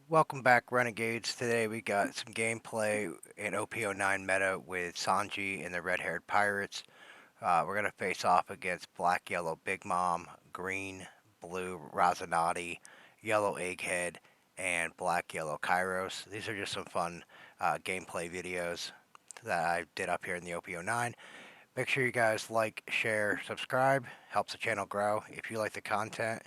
Welcome back, Renegades. Today we got some gameplay in OP09 meta with Sanji and the red-haired pirates. We're going to face off against black, yellow Big Mom, green, blue Rosinate, yellow Egghead, and black, yellow Kyros. These are just some fun gameplay videos that I did up here in the OP09. Make sure you guys like, share, subscribe. Helps the channel grow. If you like the content,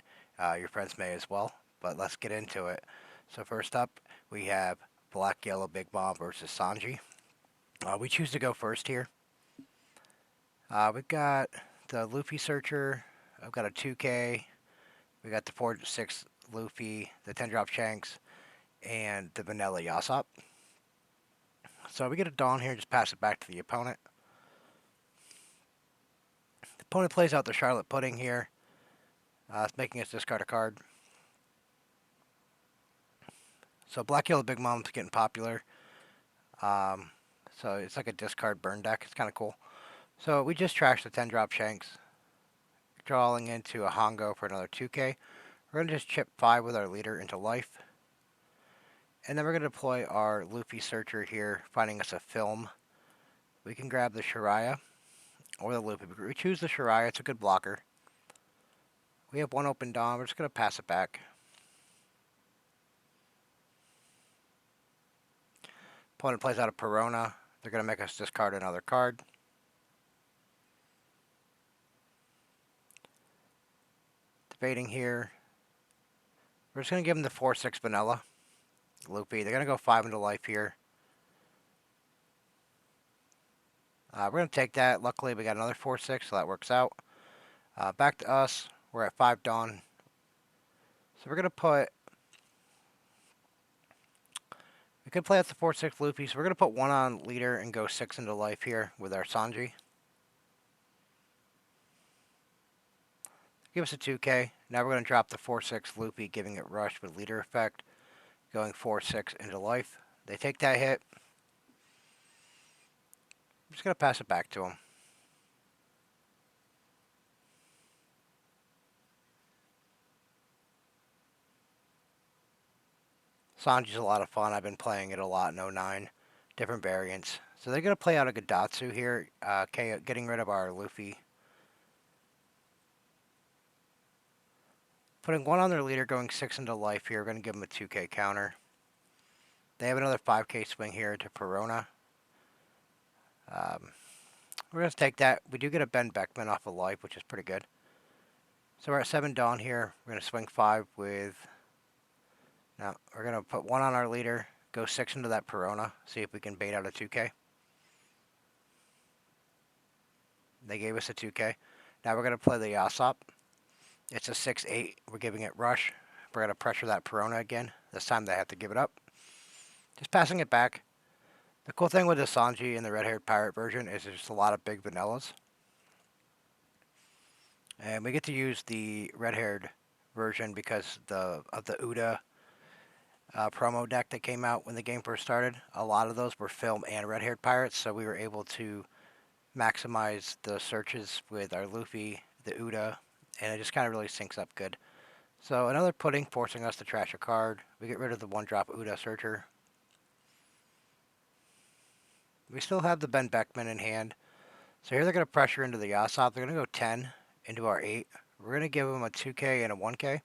your friends may as well. But let's get into it. So first up, we have Black Yellow Big Mom versus Sanji. We choose to go first here. We've got the Luffy Searcher. I've got a 2K. We got the 4-6 Luffy, the 10-drop Shanks, and the Vanilla Yasop. So we get a Dawn here, just pass it back to the opponent. The opponent plays out the Charlotte Pudding here. It's making us discard a card. So Black Yellow Big Mom's getting popular. Um, so it's like a discard burn deck. It's kind of cool. So we just trashed the 10-drop Shanks, drawing into a Hongo for another 2K. We're going to just chip 5 with our leader into life. And then we're going to deploy our Luffy Searcher here, finding us a film. We can grab the Shiraya or the Luffy. We choose the Shiraya. It's a good blocker. We have one open Dawn. We're just going to pass it back. Opponent plays out a Perona. They're going to make us discard another card. Debating here. We're just going to give them the 4-6 Vanilla. Luffy. They're going to go 5 into life here. We're going to take that. Luckily, we got another 4-6, so that works out. Back to us. We're at 5 Dawn. So we're going to put... We could play out the 4-6 Luffy, so we're going to put 1 on leader and go 6 into life here with our Sanji. Give us a 2K. Now we're going to drop the 4-6 Luffy, giving it rush with leader effect, going 4-6 into life. They take that hit. I'm just going to pass it back to them. Sanji's a lot of fun. I've been playing it a lot in 09. Different variants. So they're going to play out a Gadatsu here, getting rid of our Luffy. Putting 1 on their leader, going 6 into life here. We're going to give them a 2K counter. They have another 5K swing here to Perona. We're going to take that. We do get a Ben Beckman off of life, which is pretty good. So we're at 7 Dawn here. We're going to swing 5 with... Now, we're going to put 1 on our leader, go 6 into that Perona, see if we can bait out a 2K. They gave us a 2K. Now we're going to play the Yasop. It's a 6-8. We're giving it rush. We're going to pressure that Perona again. This time they have to give it up. Just passing it back. The cool thing with the Sanji and the red-haired pirate version is there's a lot of big vanillas. And we get to use the red-haired version because of the Uda promo deck that came out when the game first started. A lot of those were film and red-haired pirates, so we were able to maximize the searches with our Luffy, the Uda, and it just kind of really syncs up good. So another pudding forcing us to trash a card. We get rid of the 1-drop Uda Searcher. We still have the Ben Beckman in hand. So here they're going to pressure into the Yasop. They're going to go 10 into our 8. We're going to give them a 2K and a 1K.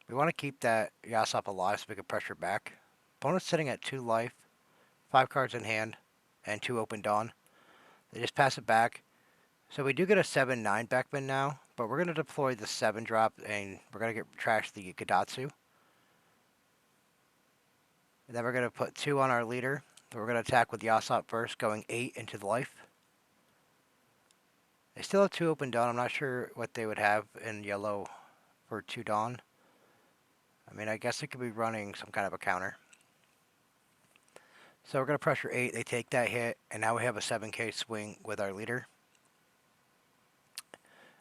We want to keep that Yasop alive so we can pressure back. Opponent's sitting at 2 life, 5 cards in hand, and 2 open Dawn. They just pass it back. So we do get a 7-9 Beckman now, but we're going to deploy the 7-drop, and we're going to get trash the Gadatsu. And then we're going to put 2 on our leader. So we're going to attack with Yasop first, going 8 into the life. They still have 2 open Dawn. I'm not sure what they would have in yellow for 2 Dawn. I mean, I guess it could be running some kind of a counter. So we're going to pressure 8. They take that hit, and now we have a 7K swing with our leader.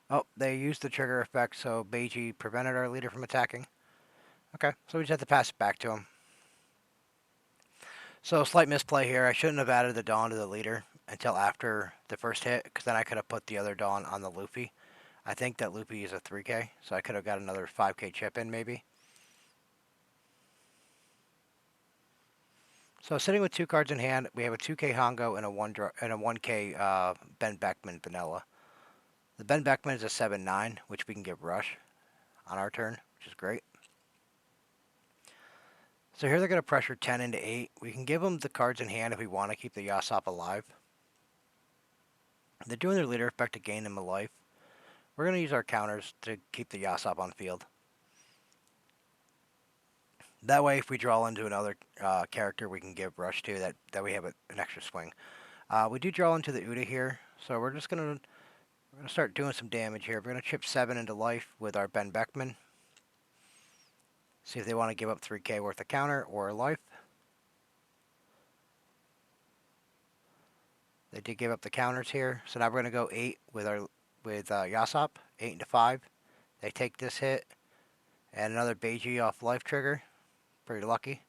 Oh, they used the trigger effect, so Beiji prevented our leader from attacking. Okay, so we just have to pass it back to him. So slight misplay here. I shouldn't have added the Dawn to the leader until after the first hit, because then I could have put the other Dawn on the Luffy. I think that Luffy is a 3K, so I could have got another 5K chip in maybe. So sitting with 2 cards in hand, we have a 2K Hongo and a 1K Ben Beckman vanilla. The Ben Beckman is a 7/9, which we can give Rush on our turn, which is great. So here they're going to pressure 10 into 8. We can give them the cards in hand if we want to keep the Yasop alive. They're doing their leader effect to gain them a life. We're going to use our counters to keep the Yasop on field. That way, if we draw into another character, we can give Rush to that we have an extra swing. We do draw into the Uda here, so we're going to start doing some damage here. We're going to chip 7 into life with our Ben Beckman. See if they want to give up 3K worth of counter or a life. They did give up the counters here, so now we're going to go 8 with Yasop, 8 into 5. They take this hit, and another Beiji off life trigger. Pretty lucky.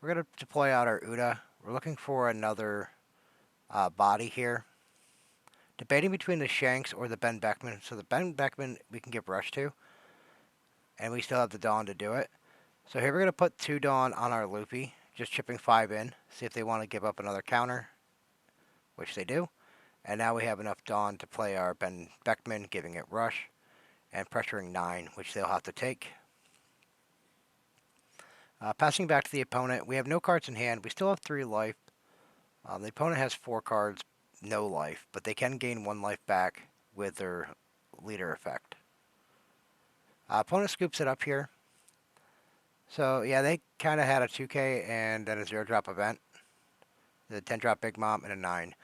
We're going to deploy out our Uda. We're looking for another body here. Debating between the Shanks or the Ben Beckman. So the Ben Beckman we can give Rush to, and we still have the Dawn to do it. So here we're going to put 2 Dawn on our Loopy, just chipping 5 in. See if they want to give up another counter, which they do. And now we have enough Dawn to play our Ben Beckman, giving it Rush, and pressuring 9, which they'll have to take. Passing back to the opponent, we have no cards in hand. We still have 3 life. The opponent has 4 cards, no life, but they can gain 1 life back with their leader effect. Opponent scoops it up here. So yeah, they kind of had a 2K and then a 0-drop event. The 10-drop Big Mom and a 9.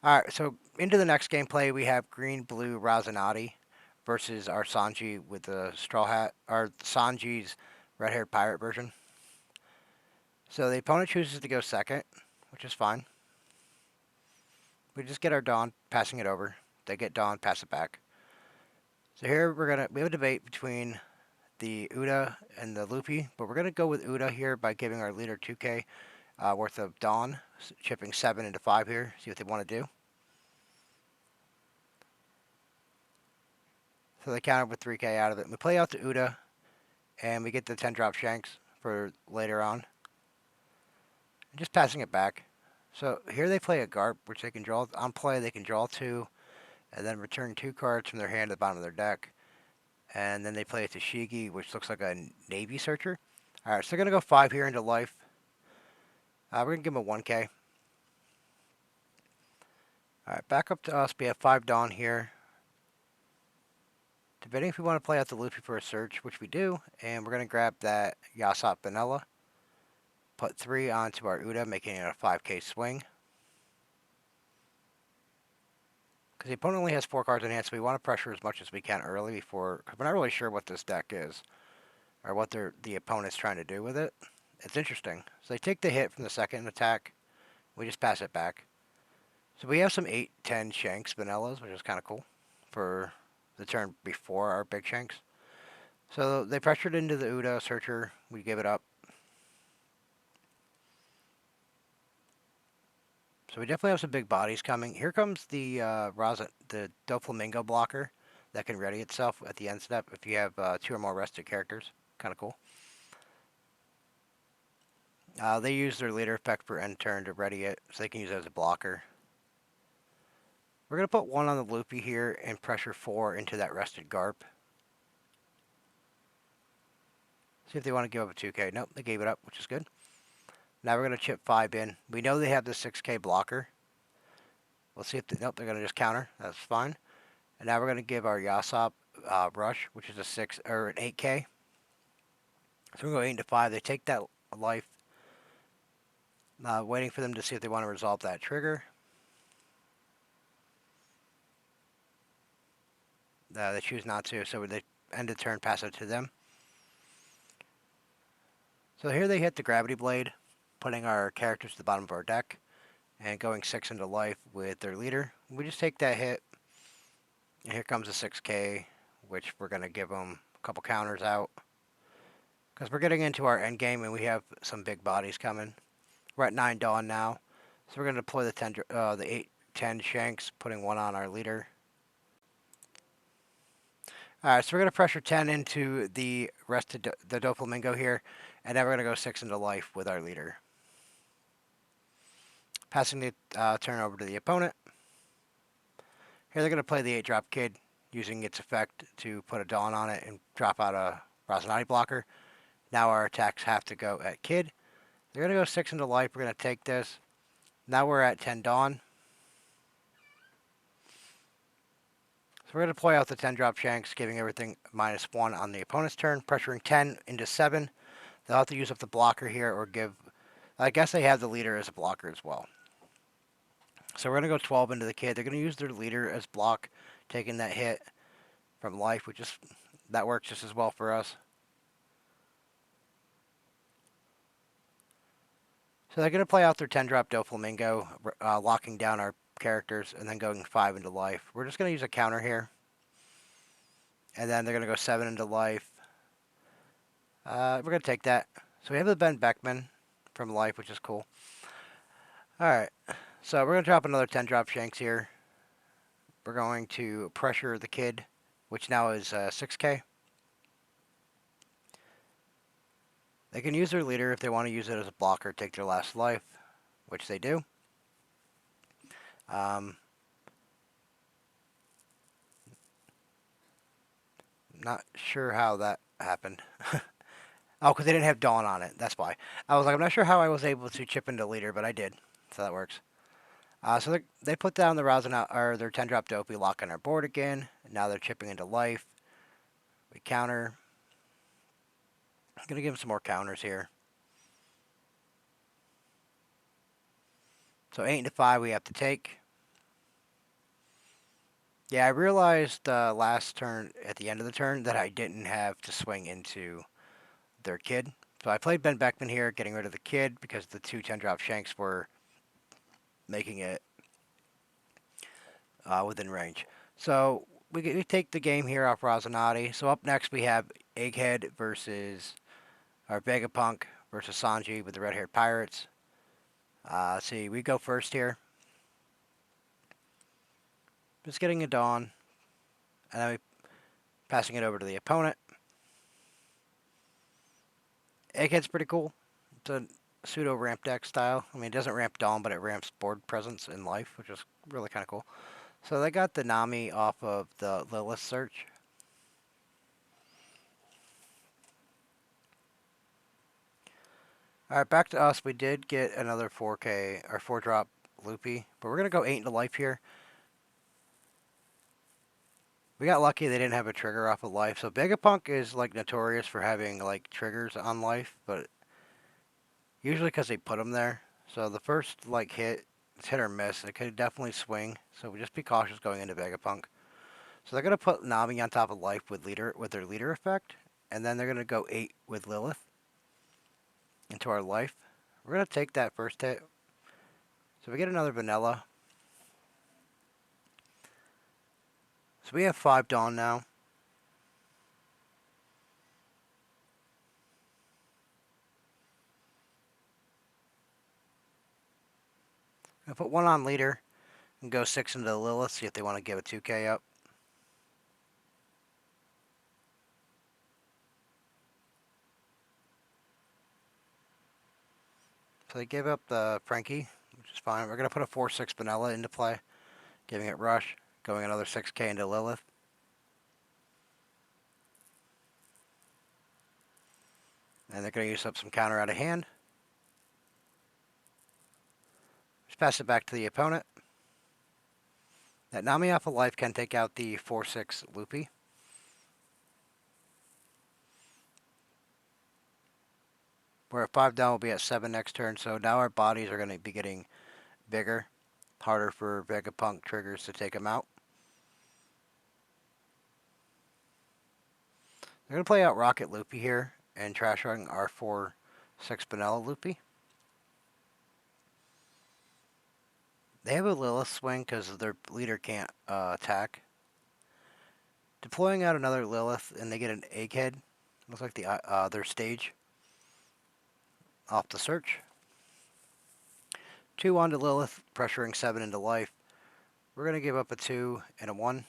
Alright, so into the next gameplay, we have green-blue Rosinate versus our Sanji with the straw hat, or Sanji's red-haired pirate version. So the opponent chooses to go second, which is fine. We just get our Dawn, passing it over. They get Dawn, pass it back. So here we have a debate between the Uda and the Loopy, but we're gonna go with Uda here by giving our leader 2K worth of Dawn, chipping 7 into 5 here. See what they want to do. So they counter with 3K out of it. We play out the Uda, and we get the 10-drop Shanks for later on. Just passing it back. So here they play a Garp, which they can draw. On play, they can draw 2, and then return 2 cards from their hand to the bottom of their deck. And then they play a Tashigi, which looks like a Navy Searcher. Alright, so they're going to go 5 here into life. We're going to give them a 1K. Alright, back up to us. We have 5 Dawn here. Debating if we want to play out the Luffy for a search, which we do. And we're going to grab that Yasop Vanilla. Put 3 onto our Uda, making it a 5K swing. Because the opponent only has 4 cards in hand, so we want to pressure as much as we can early before... Because we're not really sure what this deck is. Or what the opponent's trying to do with it. It's interesting. So they take the hit from the second attack. We just pass it back. So we have some 8-10 Shanks Vanillas, which is kind of cool. For the turn before our big Shanks. So they pressured into the Uda Searcher. We give it up. So we definitely have some big bodies coming. Here comes the Doflamingo blocker that can ready itself at the end step if you have 2 or more rested characters. Kind of cool. They use their leader effect for end turn to ready it, so they can use it as a blocker. We're going to put 1 on the Loopy here and pressure 4 into that rested Garp. See if they want to give up a 2K. Nope, they gave it up, which is good. Now we're going to chip 5 in. We know they have the 6K blocker. We'll see if nope, they're going to just counter. That's fine. And now we're going to give our Yasop Rush, which is a 6 or an 8K. So we're going to go 8 into 5. They take that life. Waiting for them to see if they want to resolve that trigger. They choose not to, so they end the turn, pass it to them. So here they hit the Gravity Blade, putting our characters to the bottom of our deck, and going 6 into life with their leader. We just take that hit, and here comes a 6K, which we're going to give them a couple counters out. Because we're getting into our end game, and we have some big bodies coming. We're at 9 Dawn now, so we're going to deploy the 8-10 Shanks, putting 1 on our leader. Alright, so we're going to pressure 10 into the rest of the Doflamingo here, and then we're going to go 6 into life with our leader. Passing the turn over to the opponent. Here they're going to play the 8-drop Kid, using its effect to put a Dawn on it and drop out a Rosinate blocker. Now our attacks have to go at Kid. They're going to go 6 into life. We're going to take this. Now we're at 10 Dawn. So we're going to play out the 10-drop Shanks, giving everything -1 on the opponent's turn, pressuring 10 into 7. They'll have to use up the blocker here or give... I guess they have the leader as a blocker as well. So we're going to go 12 into the Kid. They're going to use their leader as block, taking that hit from life, which is... that works just as well for us. So they're going to play out their 10-drop Doflamingo, locking down our characters, and then going 5 into life. We're just going to use a counter here. And then they're going to go 7 into life. We're going to take that. So we have the Ben Beckman from life, which is cool. Alright, so we're going to drop another 10-drop Shanks here. We're going to pressure the Kid, which now is 6k. They can use their leader if they want to use it as a blocker, take their last life, which they do. Not sure how that happened. Oh, because they didn't have Dawn on it. That's why. I was like, I'm not sure how I was able to chip into leader, but I did. So that works. So they put down the Rosinate, or their 10-drop Dopey, lock on our board again. Now they're chipping into life. We counter. I'm going to give them some more counters here. So 8 into 5 we have to take. Yeah, I realized last turn, at the end of the turn, that I didn't have to swing into their Kid. So I played Ben Beckman here, getting rid of the Kid, because the two 10-drop Shanks were making it within range. So we take the game here off Rosinate. So up next we have Egghead versus our Vegapunk versus Sanji with the red-haired pirates. See, we go first here. Just getting a Dawn. And then we passing it over to the opponent. Egghead's pretty cool. It's a pseudo ramp deck style. I mean, it doesn't ramp Dawn, but it ramps board presence in life, which is really kind of cool. So they got the Nami off of the Lilith search. Alright, back to us. We did get another 4K, or 4-drop Loopy, but we're going to go 8 into life here. We got lucky they didn't have a trigger off of life. So Vegapunk is like notorious for having like triggers on life, but usually because they put them there. So the first like hit, it's hit or miss. It could definitely swing. So we just be cautious going into Vegapunk. So they're gonna put Nami on top of life with their leader effect, and then they're gonna go 8 with Lilith into our life. We're gonna take that first hit. So we get another vanilla. So we have 5 Dawn now. I'll put 1 on leader and go 6 into Lilith, see if they want to give a 2k up. So they gave up the Frankie, which is fine. We're going to put a 4-6 vanilla into play, giving it rush, going another 6k into Lilith. And they're going to use up some counter out of hand. Just pass it back to the opponent. That Nami off of life can take out the 4-6 Loopy. We're at 5 down, we'll be at 7 next turn, so now our bodies are going to be getting bigger. Harder for Vegapunk triggers to take them out. They're going to play out Rocket Loopy here and trash run our 4-6 vanilla Loopy. They have a Lilith swing because their leader can't attack. Deploying out another Lilith and they get an Egghead. Looks like their stage off the search. 2 onto Lilith, pressuring 7 into life. We're going to give up a 2 and a 1.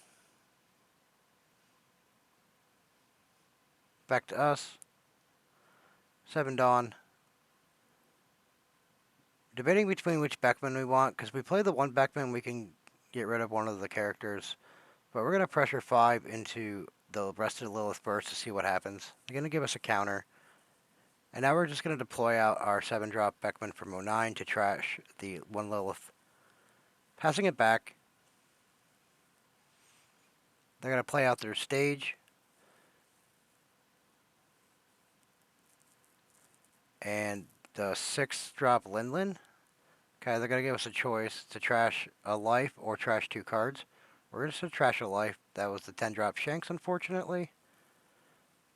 Back to us. 7 Dawn. debating between which Beckman we want, because we play the one Beckman, we can get rid of one of the characters. But we're going to pressure 5 into the rest of the Lilith burst to see what happens. They're going to give us a counter. And now we're just going to deploy out our 7-drop Beckman from 09 to trash the 1 Lilith. Passing it back. They're going to play out their stage. And the 6-drop Linlin. Okay, they're going to give us a choice to trash a life or trash 2 cards. We're just going to trash a life. That was the 10-drop Shanks, unfortunately.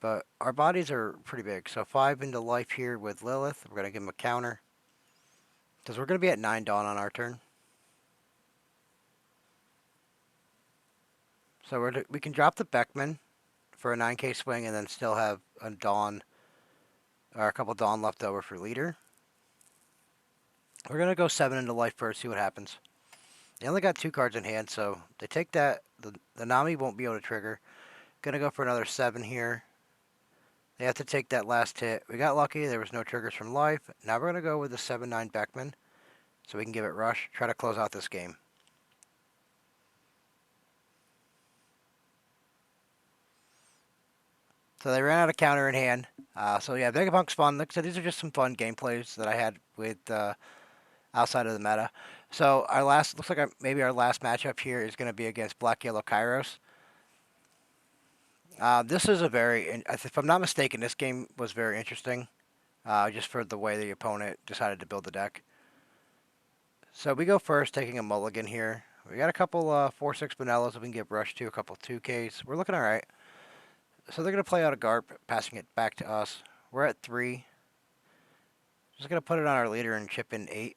But our bodies are pretty big. So 5 into life here with Lilith. We're going to give him a counter. Because we're going to be at 9 Dawn on our turn. So we can drop the Beckman for a 9k swing and then still have a Dawn, or a couple Dawn left over for leader. We're going to go 7 into life first, see what happens. They only got 2 cards in hand, so they take that. The Nami won't be able to trigger. Going to go for another 7 here. They have to take that last hit. We got lucky. There was no triggers from life. Now we're going to go with the 7-9 Beckman so we can give it rush. Try to close out this game. So they ran out of counter in hand. So yeah, Vegapunk's fun. Like I said, these are just some fun gameplays that I had with outside of the meta. So our last, looks like maybe our last matchup here is going to be against Black Yellow Kyros. This is a very, if I'm not mistaken, this game was very interesting. Just for the way the opponent decided to build the deck. So we go first, taking a mulligan here. We got a couple 4/6 Bonellos that we can get rushed to, a couple 2Ks. We're looking all right. So they're going to play out a Garp, passing it back to us. We're at 3. Just going to put it on our leader and chip in 8.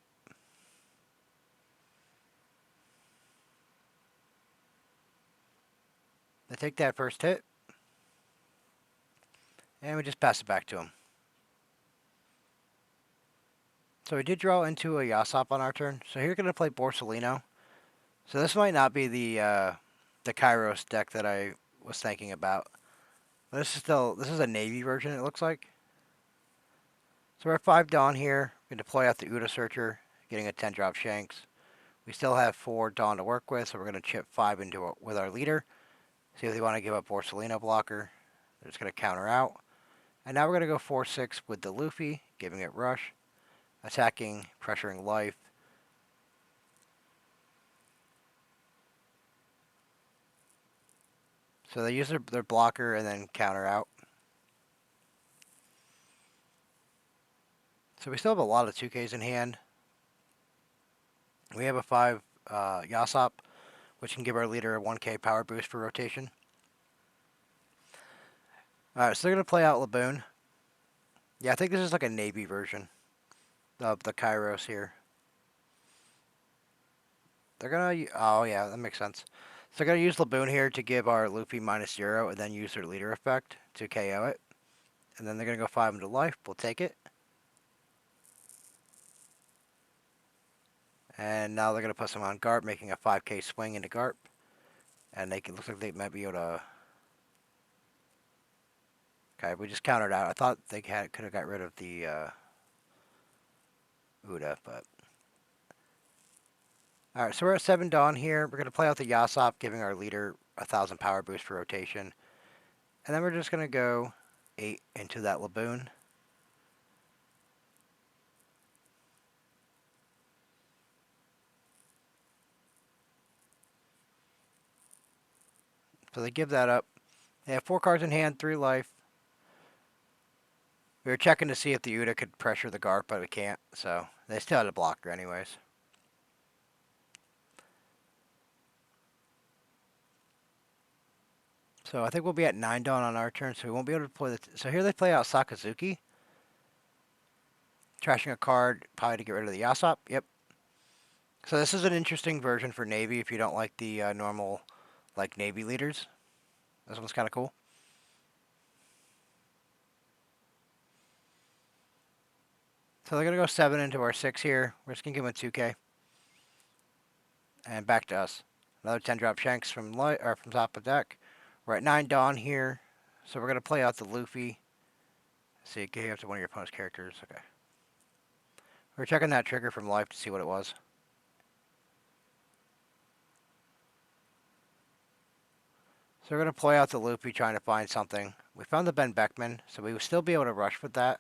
They take that first hit. And we just pass it back to them. So we did draw into a Yasop on our turn. So here we're going to play Borsalino. So this might not be the Kyros deck that I was thinking about. But this is a Navy version, it looks like. So we're at 5 Dawn here. We can deploy out the Uda Searcher, getting a 10-drop Shanks. We still have 4 Dawn to work with, so we're going to chip 5 into it with our leader. See if they want to give up Borsalino blocker. They're just going to counter out. And now we're going to go 4/6 with the Luffy, giving it rush. Attacking, pressuring life. So they use their blocker and then counter out. So we still have a lot of 2Ks in hand. We have a 5 Yasop, which can give our leader a 1K power boost for rotation. Alright, so they're going to play out Laboon. Yeah, I think this is like a Navy version of the Kyros here. They're going to... Oh, yeah, that makes sense. So they're going to use Laboon here to give our Luffy -0 and then use their leader effect to KO it. And then they're going to go 5 into life. We'll take it. And now they're going to put some on Garp, making a 5K swing into Garp. And they can, looks like they might be able to... Okay, we just countered out. I thought they could have got rid of the Uda, but... Alright, so we're at 7 Dawn here. We're going to play out the Yasop, giving our leader 1,000 power boost for rotation. And then we're just going to go 8 into that Laboon. So they give that up. They have 4 cards in hand, 3 life. We were checking to see if the Uda could pressure the Garp, but we can't. So they still had a blocker anyways. So I think we'll be at 9 Dawn on our turn, so we won't be able to play the... So here they play out Sakazuki. Trashing a card, probably to get rid of the Yasop. Yep. So this is an interesting version for Navy if you don't like the normal, like, Navy leaders. This one's kind of cool. So they're going to go 7 into our 6 here. We're just going to give them a 2K. And back to us. Another 10-drop Shanks from top of deck. We're at 9 Dawn here. So we're going to play out the Luffy. See, give up to one of your opponent's characters. Okay. We're checking that trigger from life to see what it was. So we're going to play out the loopy trying to find something. We found the Ben Beckman, so we will still be able to rush with that.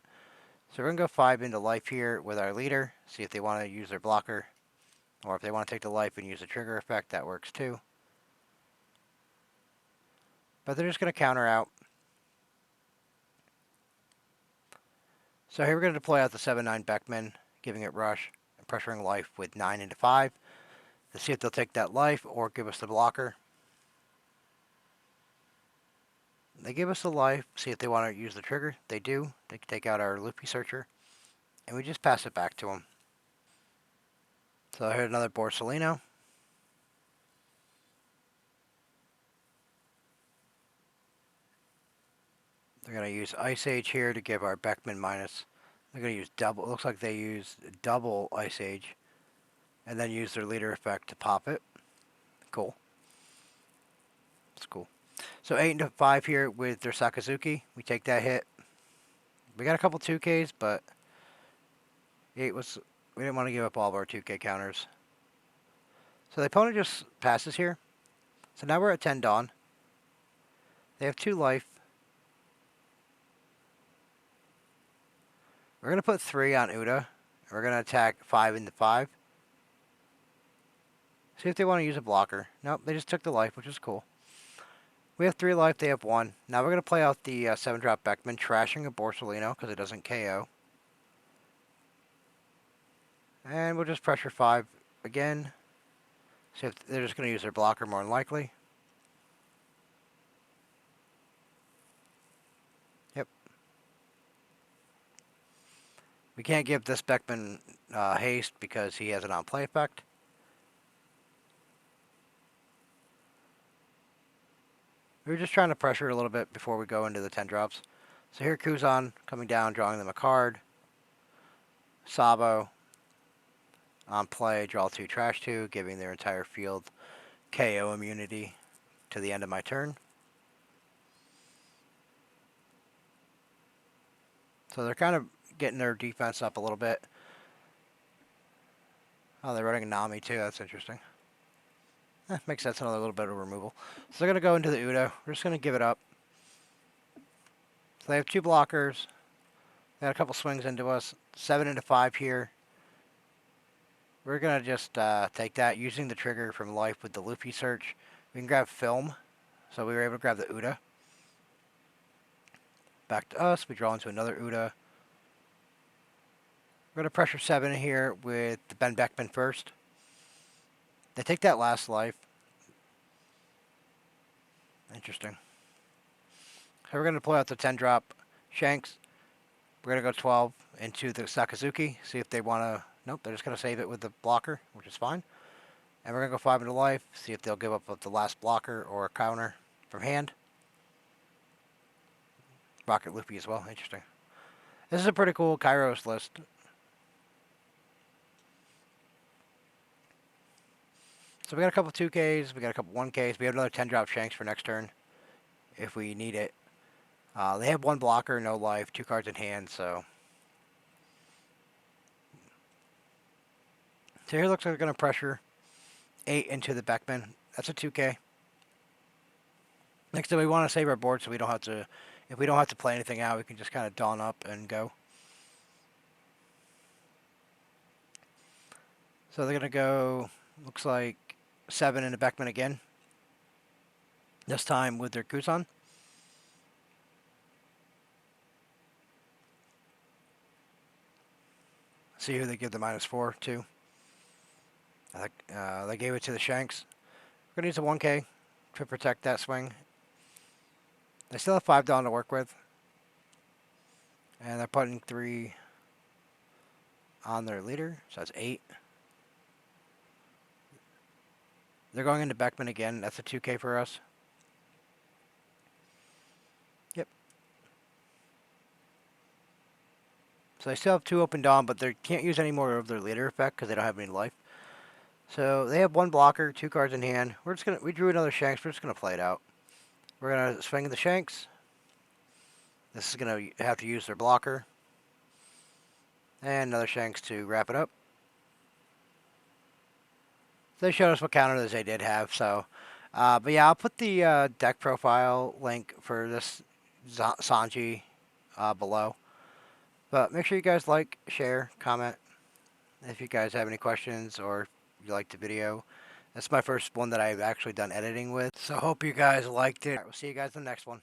So we're going to go 5 into life here with our leader, see if they want to use their blocker. Or if they want to take the life and use the trigger effect, that works too. But they're just going to counter out. So here we're going to deploy out the 7-9 Beckman, giving it rush, and pressuring life with 9 into 5. To see if they'll take that life or give us the blocker. They give us the life, see if they want to use the trigger. They do. They can take out our loopy searcher. And we just pass it back to them. So I hit another Borsalino. They're going to use Ice Age here to give our Beckman minus. They're going to use double. It looks like they use double Ice Age. And then use their leader effect to pop it. Cool. That's cool. So 8 into 5 here with their Sakazuki. We take that hit. We got a couple 2Ks, but 8 was... We didn't want to give up all of our 2K counters. So the opponent just passes here. So now we're at 10 Dawn. They have 2 life. We're going to put 3 on Uda. We're going to attack 5 into 5. See if they want to use a blocker. Nope, they just took the life, which is cool. We have 3 life, they have 1. Now we're going to play out the 7-drop Beckman, trashing a Borsalino because it doesn't KO. And we'll just pressure 5 again. See if they're just going to use their blocker more than likely. Yep. We can't give this Beckman haste because he has an on-play effect. We were just trying to pressure a little bit before we go into the 10 drops. So here Kuzan coming down, drawing them a card. Sabo on play, draw 2, trash 2, giving their entire field KO immunity to the end of my turn. So they're kind of getting their defense up a little bit. Oh, they're running a Nami too. That's interesting. Makes sense. Another little bit of removal. So they're going to go into the Udo. We're just going to give it up. So they have 2 blockers. They got a couple swings into us. 7 into 5 here. We're going to just take that using the trigger from life with the loopy search. We can grab film. So we were able to grab the Uda. Back to us. We draw into another Uda. We're going to pressure 7 here with the Ben Beckman first. They take that last life. Interesting. So we're going to deploy out the 10 drop Shanks. We're going to go 12 into the Sakazuki. See if they want to... Nope, they're just going to save it with the blocker, which is fine. And we're going to go 5 into life. See if they'll give up the last blocker or a counter from hand. Rocket Loopy as well. Interesting. This is a pretty cool Kyros list. So we got a couple 2Ks, we got a couple 1Ks. We have another 10 drop Shanks for next turn if we need it. They have 1 blocker, no life, 2 cards in hand, so. So here looks like we're going to pressure 8 into the Beckman. That's a 2K. Next time we want to save our board so we don't have to, if we don't have to play anything out, we can just kind of dawn up and go. So they're going to go, looks like 7 into Beckman again. This time with their Kuzan. See who they give the -4 to. They gave it to the Shanks. We're going to use a 1K to protect that swing. They still have 5 Dawn to work with. And they're putting 3 on their leader, so that's 8. They're going into Beckman again. That's a 2K for us. Yep. So they still have 2 open Dawn, but they can't use any more of their leader effect because they don't have any life. So they have 1 blocker, 2 cards in hand. We drew another Shanks. We're just gonna play it out. We're gonna swing the Shanks. This is gonna have to use their blocker. And another Shanks to wrap it up. So they showed us what counters they did have. So, but yeah, I'll put the deck profile link for this Sanji below. But make sure you guys like, share, comment if you guys have any questions or you liked the video. That's my first one that I've actually done editing with. So hope you guys liked it. All right, we'll see you guys in the next one.